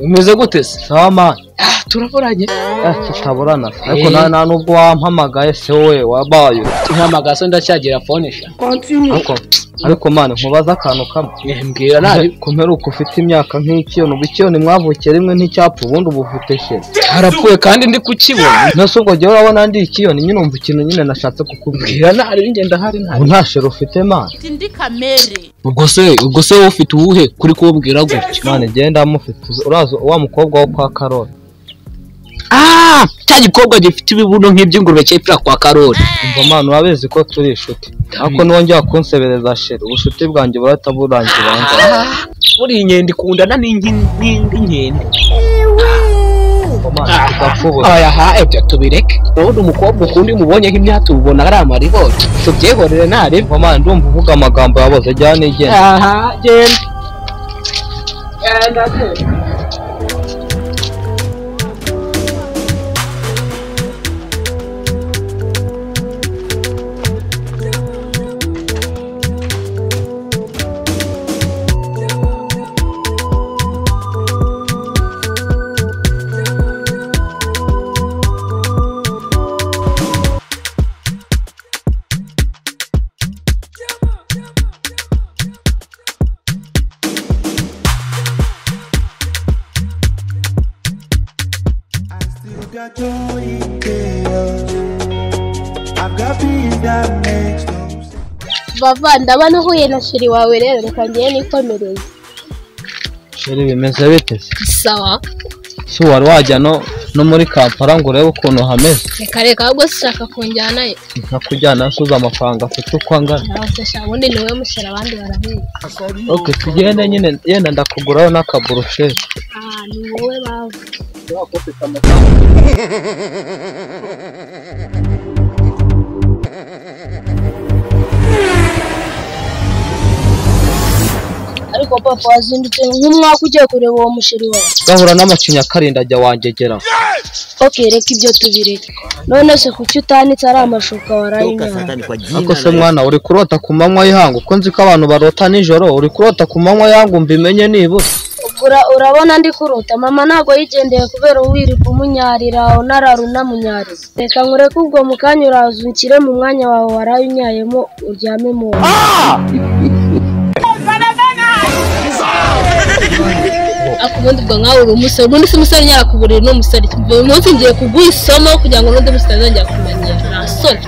umeze gute se? Sawa man. Turaburanye. Tutaburana. Ariko nta nubwo wampamagaye se wowe wabaye. Umpamagaye so ndacyagira phone sha. Ariko man nkubaza akantu kamwe. Mbwira nabi kumperuka ufite imyaka nk'ikiyoni ubikiyoni mwavukiye rimwe nticyapfa ubundi ubufite she. Harapfuye kandi ndi kukibona. Nase ubwo jye urabona ndi ikiyoni nyine umva ikintu nyine nashatse kukubwira nari ngenda hari nta. Nta shero ufite man. Ndi kamere. Ubwo se wowe ufite uwuhe kuri kubwira gutyo? Man genda mufite urazo wa mukobwa wo kwa Karoli. Cya gikobwa gifite ibibuno nk'iby'ingurube cyepfira kwa Karoli. Umva man urabizi ko turi inshuti. Ariko nongera kunsebereza shero ubushuti bwanjye burata burangira anga. Buri inkende ikundana n'inkende. Ibyo tubireke. Ubundi umukobwa ukundi mubonye nk'imyaka ubona ari amariboti. Tubyehorere ntare. Man ndumva uvuga amagambo yaboze jya nigenda. Genda. Bava ndabona uhuye na sheri wawe rero reka ngiye nikomereze. Sheri bimeze bite? Sawa. Si wari wajya no muri Kampala ngo urebe ukuntu hameze. Reka ahubwo sishaka kunjyana ye. Ntakujyana nsuza amafaranga afite uko angana. Nabasha ubundi niwe mushyira abandi barabizi. Okay tugende nyine yenda ndakuguraho n'akaburusheti. Ni wowe bavu. Ariko papa wazindutse nk'umwaka ugiye kureba uwo musheri wawe. Gahura n'amacinya karinda ajya wangegera. Okay reka ibyo tubireke. None se kuki utanitse ari amashuka warayinyana? Ako se mwana uri kurota ku manywa y'ihanga uko nzi ko abantu barota nijoro uri kurota ku manywa y'ihanga mbimenye nibura. Urabona ndi kurota mama ntago yigendeye kubera uwiri kumunyarira unararuna munyariza. Reka nkureke ubwo mukanya urazukire mu mwanya wawe warayinyayemo uryame mu. Akubundi bwo nkawe uri umusore ubundi se umusore nyara kuburira no musore uyu munsi ngiye kuguha isomo kugira ngo n'undi musore azongera kumenya nta soni.